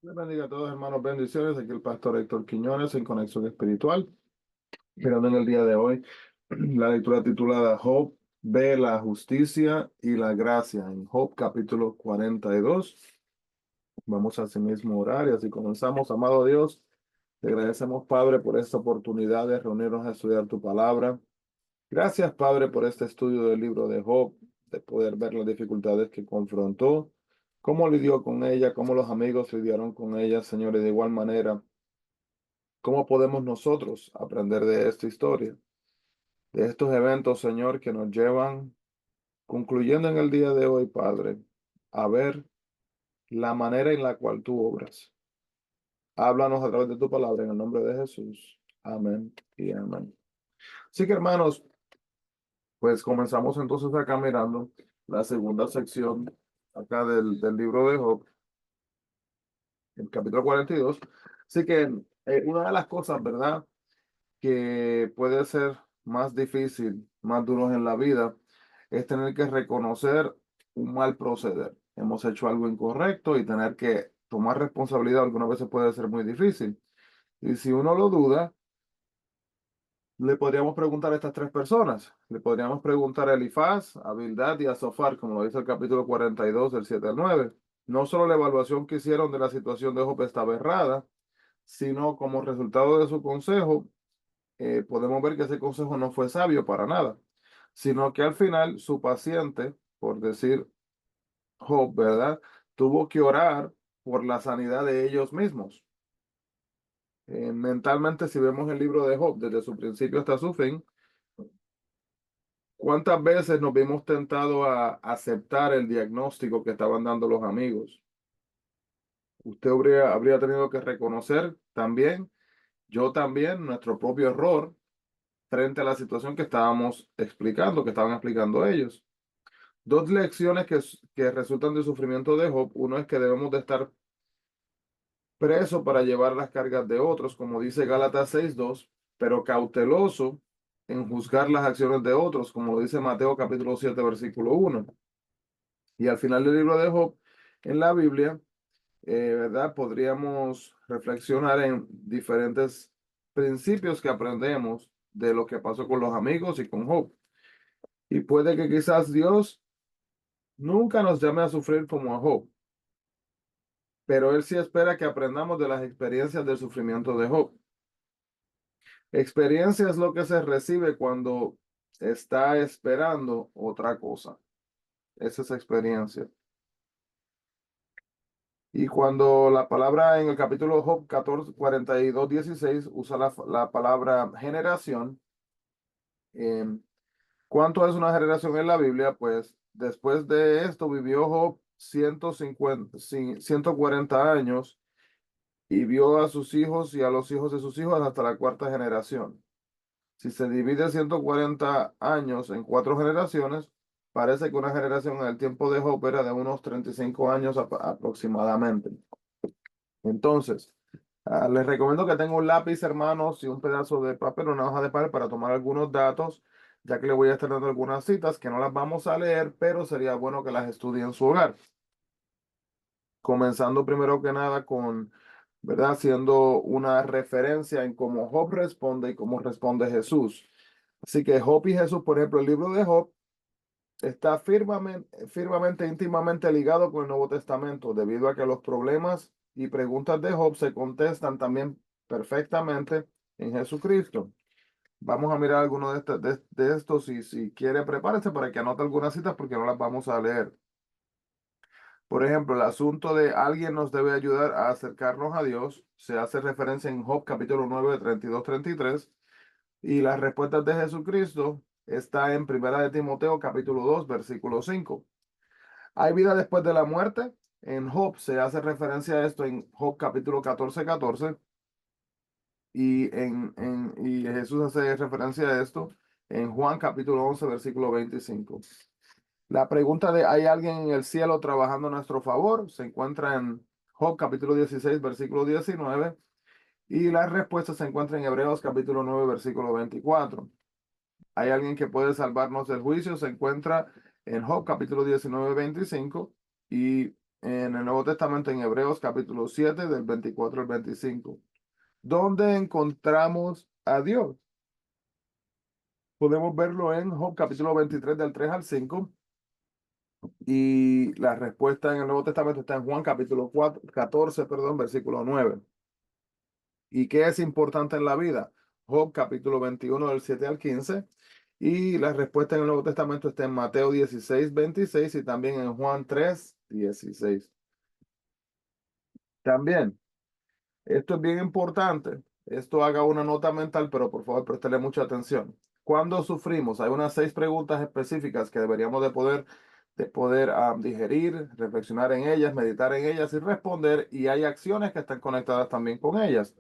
Dios bendiga a todos, hermanos. Bendiciones. Aquí el pastor Héctor Quiñones en Conexión Espiritual. Mirando en el día de hoy la lectura titulada Job ve la justicia y la gracia en Job capítulo 42. Vamos a asimismo orar y así comenzamos. Amado Dios, te agradecemos, Padre, por esta oportunidad de reunirnos a estudiar tu palabra. Gracias, Padre, por este estudio del libro de Job, de poder ver las dificultades que confrontó, cómo lidió con ella, cómo los amigos lidiaron con ella, Señor, y de igual manera, cómo podemos nosotros aprender de esta historia, de estos eventos, Señor, que nos llevan, concluyendo en el día de hoy, Padre, a ver la manera en la cual tú obras. Háblanos a través de tu palabra en el nombre de Jesús. Amén y amén. Así que, hermanos, pues comenzamos entonces acá mirando la segunda sección acá del libro de Job, el capítulo 42. Así que una de las cosas, ¿verdad?, que puede ser más difícil, más duros en la vida, es tener que reconocer un mal proceder. Hemos hecho algo incorrecto y tener que tomar responsabilidad algunas veces puede ser muy difícil. Y si uno lo duda, le podríamos preguntar a estas tres personas. Le podríamos preguntar a Elifaz, a Bildad y a Zofar, como lo dice el capítulo 42, del 7 al 9. No solo la evaluación que hicieron de la situación de Job estaba errada, sino como resultado de su consejo, podemos ver que ese consejo no fue sabio para nada, sino que al final su paciente, por decir Job, ¿verdad?, tuvo que orar por la sanidad de ellos mismos. Mentalmente, si vemos el libro de Job desde su principio hasta su fin, ¿cuántas veces nos vimos tentados a aceptar el diagnóstico que estaban dando los amigos? Usted habría tenido que reconocer también, yo también, nuestro propio error frente a la situación que estábamos explicando, que estaban explicando ellos. Dos lecciones que resultan del sufrimiento de Job. Uno es que debemos de estar presos para llevar las cargas de otros, como dice Gálatas 6:2, pero cauteloso en juzgar las acciones de otros, como lo dice Mateo capítulo 7, versículo 1. Y al final del libro de Job, en la Biblia, ¿verdad? Podríamos reflexionar en diferentes principios que aprendemos de lo que pasó con los amigos y con Job. Y puede que quizás Dios nunca nos llame a sufrir como a Job, pero Él sí espera que aprendamos de las experiencias del sufrimiento de Job. Experiencia es lo que se recibe cuando está esperando otra cosa. Esa es experiencia. Y cuando la palabra en el capítulo Job 14, 42, 16 usa la palabra generación, eh, ¿cuánto es una generación en la Biblia? Pues después de esto vivió Job 140 años y vio a sus hijos y a los hijos de sus hijos hasta la cuarta generación. Si se divide 140 años en cuatro generaciones, parece que una generación en el tiempo de Job era de unos 35 años aproximadamente. Entonces, les recomiendo que tenga un lápiz, hermanos, y un pedazo de papel, una hoja de papel para tomar algunos datos, ya que le voy a estar dando algunas citas que no las vamos a leer, pero sería bueno que las estudie en su hogar. Comenzando primero que nada con, ¿verdad?, haciendo una referencia en cómo Job responde y cómo responde Jesús. Así que Job y Jesús, por ejemplo, el libro de Job está firmemente, íntimamente ligado con el Nuevo Testamento, debido a que los problemas y preguntas de Job se contestan también perfectamente en Jesucristo. Vamos a mirar algunos de estos y si quiere prepárese para que anote algunas citas porque no las vamos a leer. Por ejemplo, el asunto de alguien nos debe ayudar a acercarnos a Dios se hace referencia en Job capítulo 9, 32-33 y las respuestas de Jesucristo está en Primera de Timoteo capítulo 2, versículo 5. ¿Hay vida después de la muerte? En Job se hace referencia a esto en Job capítulo 14, 14 y Jesús hace referencia a esto en Juan capítulo 11, versículo 25. La pregunta de ¿hay alguien en el cielo trabajando a nuestro favor? Se encuentra en Job capítulo 16, versículo 19 y la respuesta se encuentra en Hebreos capítulo 9, versículo 24. ¿Hay alguien que puede salvarnos del juicio? Se encuentra en Job capítulo 19, 25 y en el Nuevo Testamento en Hebreos capítulo 7 del 24 al 25, donde encontramos a Dios. Podemos verlo en Job capítulo 23 del 3 al 5 y la respuesta en el Nuevo Testamento está en Juan capítulo 14, perdón, versículo 9. ¿Y qué es importante en la vida? Job capítulo 21 del 7 al 15 y la respuesta en el Nuevo Testamento está en Mateo 16, 26 y también en Juan 3, 16. También, esto es bien importante. Esto haga una nota mental, pero por favor préstele mucha atención. Cuando sufrimos, hay unas 6 preguntas específicas que deberíamos de poder digerir, reflexionar en ellas, meditar en ellas y responder. Y hay acciones que están conectadas también con ellas.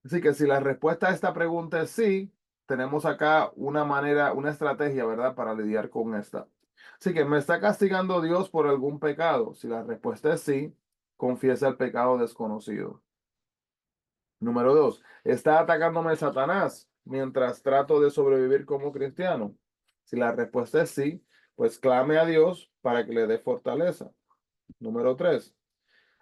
Así que si la respuesta a esta pregunta es sí, tenemos acá una manera, una estrategia, ¿verdad?, para lidiar con esta. Así que, ¿me está castigando Dios por algún pecado? Si la respuesta es sí, confiesa el pecado desconocido. Número 2, ¿está atacándome Satanás mientras trato de sobrevivir como cristiano? Si la respuesta es sí, pues clame a Dios para que le dé fortaleza. Número 3,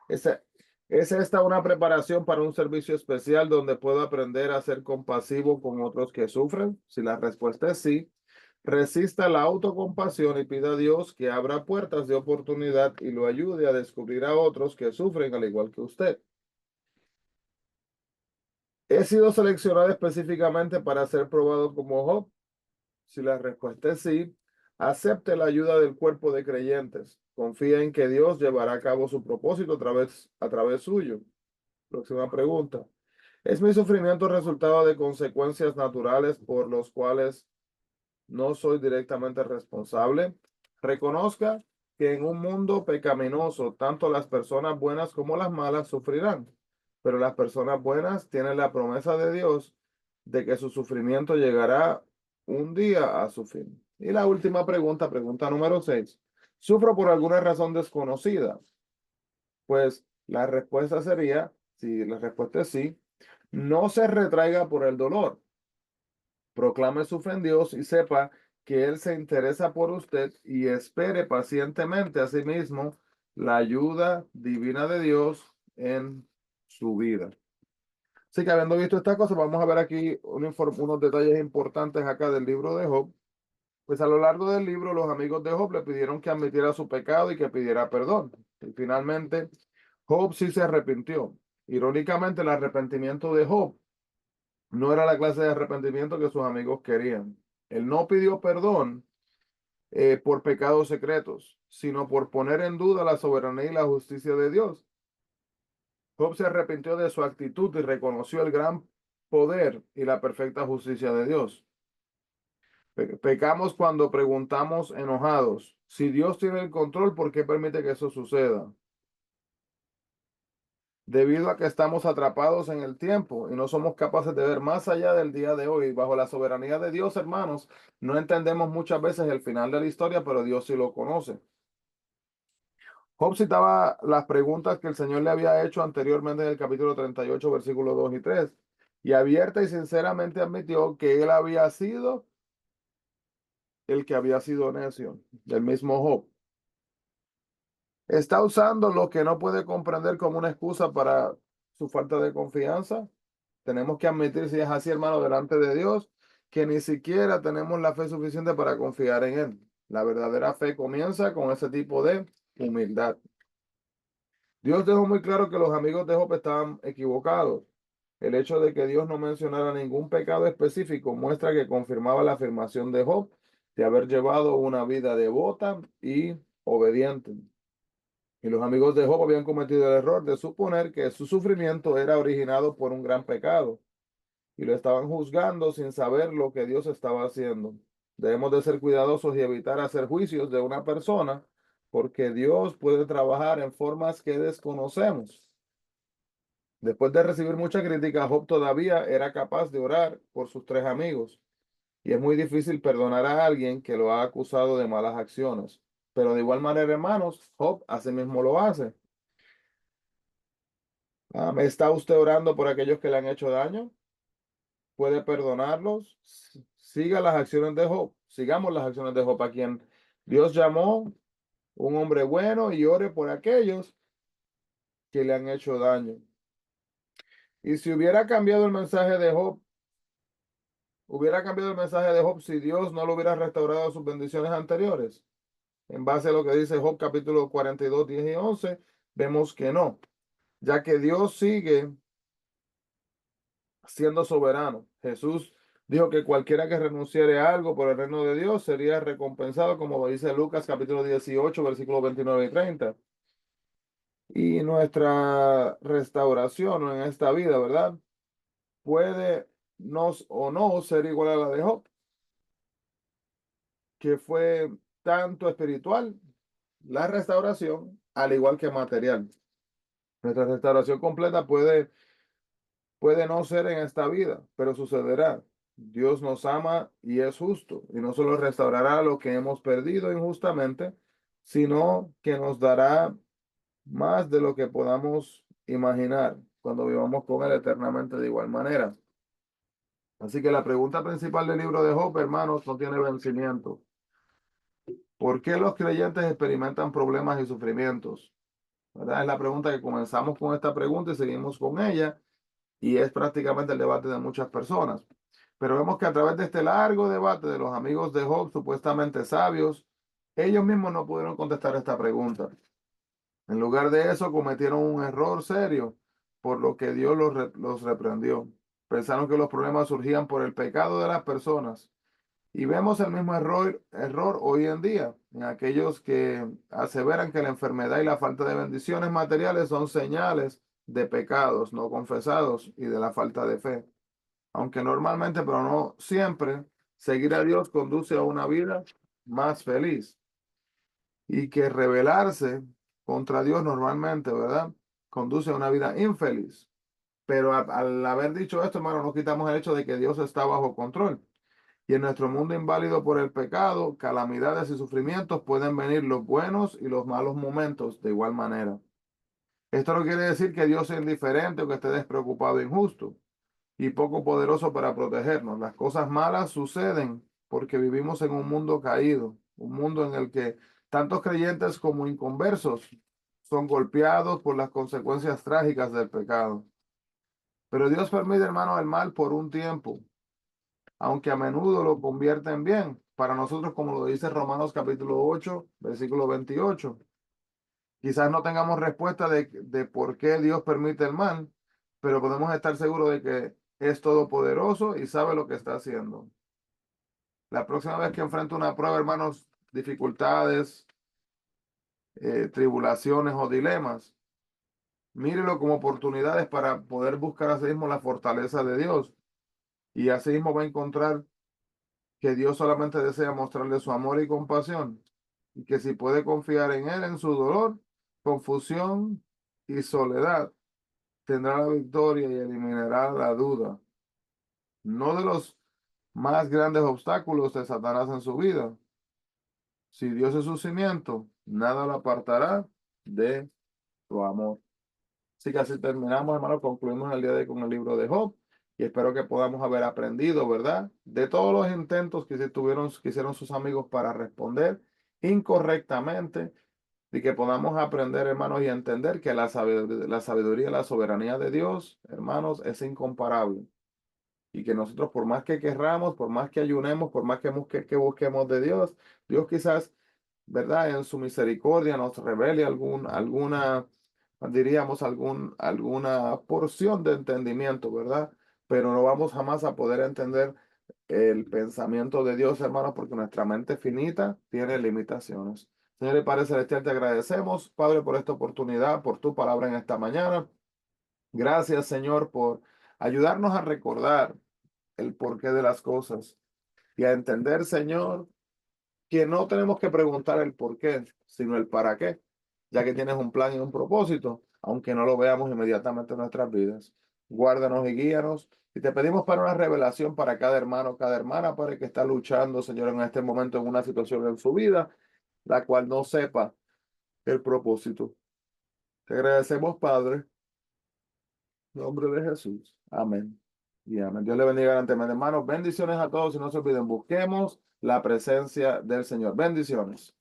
¿es esta una preparación para un servicio especial donde puedo aprender a ser compasivo con otros que sufren? Si la respuesta es sí, resista la autocompasión y pida a Dios que abra puertas de oportunidad y lo ayude a descubrir a otros que sufren al igual que usted. ¿He sido seleccionado específicamente para ser probado como Job? Si la respuesta es sí, acepte la ayuda del cuerpo de creyentes. Confía en que Dios llevará a cabo su propósito a través suyo. Próxima pregunta. ¿Es mi sufrimiento resultado de consecuencias naturales por los cuales no soy directamente responsable? Reconozca que en un mundo pecaminoso, tanto las personas buenas como las malas sufrirán, pero las personas buenas tienen la promesa de Dios de que su sufrimiento llegará un día a su fin. Y la última pregunta, pregunta número 6. ¿Sufro por alguna razón desconocida? Pues la respuesta sería, si la respuesta es sí, no se retraiga por el dolor. Proclame su fe en Dios y sepa que Él se interesa por usted y espere pacientemente a sí mismo la ayuda divina de Dios en su vida. Así que habiendo visto estas cosas, vamos a ver aquí unos detalles importantes acá del libro de Job. Pues a lo largo del libro, los amigos de Job le pidieron que admitiera su pecado y que pidiera perdón. Y finalmente, Job sí se arrepintió. Irónicamente, el arrepentimiento de Job no era la clase de arrepentimiento que sus amigos querían. Él no pidió perdón por pecados secretos, sino por poner en duda la soberanía y la justicia de Dios. Job se arrepintió de su actitud y reconoció el gran poder y la perfecta justicia de Dios. Pecamos cuando preguntamos enojados, si Dios tiene el control, ¿por qué permite que eso suceda? Debido a que estamos atrapados en el tiempo y no somos capaces de ver más allá del día de hoy, bajo la soberanía de Dios, hermanos, no entendemos muchas veces el final de la historia, pero Dios sí lo conoce. Job citaba las preguntas que el Señor le había hecho anteriormente en el capítulo 38, versículos 2 y 3, y abierta y sinceramente admitió que él había sido el que había sido necio, del mismo Job. ¿Está usando lo que no puede comprender como una excusa para su falta de confianza? Tenemos que admitir, si es así, hermano, delante de Dios, que ni siquiera tenemos la fe suficiente para confiar en Él. La verdadera fe comienza con ese tipo de humildad. Dios dejó muy claro que los amigos de Job estaban equivocados. El hecho de que Dios no mencionara ningún pecado específico muestra que confirmaba la afirmación de Job de haber llevado una vida devota y obediente. Y los amigos de Job habían cometido el error de suponer que su sufrimiento era originado por un gran pecado y lo estaban juzgando sin saber lo que Dios estaba haciendo. Debemos de ser cuidadosos y evitar hacer juicios de una persona porque Dios puede trabajar en formas que desconocemos. Después de recibir mucha crítica, Job todavía era capaz de orar por sus 3 amigos. Y es muy difícil perdonar a alguien que lo ha acusado de malas acciones. Pero de igual manera, hermanos, Job asimismo lo hace. ¿Está usted orando por aquellos que le han hecho daño? ¿Puede perdonarlos? Siga las acciones de Job. Sigamos las acciones de Job, a quien Dios llamó un hombre bueno y ore por aquellos que le han hecho daño. Y si hubiera cambiado el mensaje de Job, hubiera cambiado el mensaje de Job si Dios no lo hubiera restaurado sus bendiciones anteriores. En base a lo que dice Job capítulo 42, 10 y 11, vemos que no, ya que Dios sigue siendo soberano. Jesús dijo que cualquiera que renunciare a algo por el reino de Dios sería recompensado, como dice Lucas capítulo 18, versículos 29 y 30. Y nuestra restauración en esta vida, ¿verdad? Puede nos o no ser igual a la de Job, que fue tanto espiritual, la restauración, al igual que material. Nuestra restauración completa puede no ser en esta vida, pero sucederá. Dios nos ama y es justo, y no solo restaurará lo que hemos perdido injustamente, sino que nos dará más de lo que podamos imaginar cuando vivamos con Él eternamente de igual manera. Así que la pregunta principal del libro de Job, hermanos, no tiene vencimiento. ¿Por qué los creyentes experimentan problemas y sufrimientos? ¿Verdad? Es la pregunta que comenzamos con esta pregunta y seguimos con ella, y es prácticamente el debate de muchas personas. Pero vemos que a través de este largo debate de los amigos de Job, supuestamente sabios, ellos mismos no pudieron contestar esta pregunta. En lugar de eso, cometieron un error serio, por lo que Dios los reprendió. Pensaron que los problemas surgían por el pecado de las personas. Y vemos el mismo error hoy en día, en aquellos que aseveran que la enfermedad y la falta de bendiciones materiales son señales de pecados no confesados y de la falta de fe. Aunque normalmente, pero no siempre, seguir a Dios conduce a una vida más feliz, y que rebelarse contra Dios normalmente, ¿verdad? Conduce a una vida infeliz. Pero al haber dicho esto, hermano, no quitamos el hecho de que Dios está bajo control. Y en nuestro mundo inválido por el pecado, calamidades y sufrimientos, pueden venir los buenos y los malos momentos de igual manera. Esto no quiere decir que Dios sea indiferente o que esté despreocupado e injusto y poco poderoso para protegernos. Las cosas malas suceden porque vivimos en un mundo caído, un mundo en el que tantos creyentes como inconversos son golpeados por las consecuencias trágicas del pecado. Pero Dios permite, hermano, el mal por un tiempo, aunque a menudo lo convierte en bien. Para nosotros, como lo dice Romanos capítulo 8, versículo 28. Quizás no tengamos respuesta de por qué Dios permite el mal, pero podemos estar seguros de que es todopoderoso y sabe lo que está haciendo. La próxima vez que enfrente una prueba, hermanos, dificultades, tribulaciones o dilemas, mírelo como oportunidades para poder buscar a sí mismo la fortaleza de Dios. Y así mismo va a encontrar que Dios solamente desea mostrarle su amor y compasión, y que si puede confiar en Él en su dolor, confusión y soledad, tendrá la victoria y eliminará la duda, no de los más grandes obstáculos de Satanás en su vida. Si Dios es su cimiento, nada lo apartará de su amor. Así que así terminamos, hermano. Concluimos el día de hoy con el libro de Job. Y espero que podamos haber aprendido, ¿verdad? De todos los intentos que hicieron sus amigos para responder incorrectamente. Y que podamos aprender, hermanos, y entender que la sabiduría y la soberanía de Dios, hermanos, es incomparable. Y que nosotros, por más que querramos, por más que ayunemos, por más que busquemos de Dios, Dios quizás, ¿verdad? En su misericordia nos revele diríamos, alguna porción de entendimiento, ¿verdad? Pero no vamos jamás a poder entender el pensamiento de Dios, hermanos, porque nuestra mente finita tiene limitaciones. Señor y Padre Celestial, te agradecemos, Padre, por esta oportunidad, por tu palabra en esta mañana. Gracias, Señor, por ayudarnos a recordar el porqué de las cosas y a entender, Señor, que no tenemos que preguntar el por qué, sino el para qué, ya que tienes un plan y un propósito, aunque no lo veamos inmediatamente en nuestras vidas. Guárdanos y guíanos. Y te pedimos para una revelación para cada hermano, cada hermana, para que está luchando, Señor, en este momento en una situación en su vida, la cual no sepa el propósito. Te agradecemos, Padre, en nombre de Jesús. Amén. Y amén. Dios le bendiga grandemente, hermanos. Bendiciones a todos y no se olviden, busquemos la presencia del Señor. Bendiciones.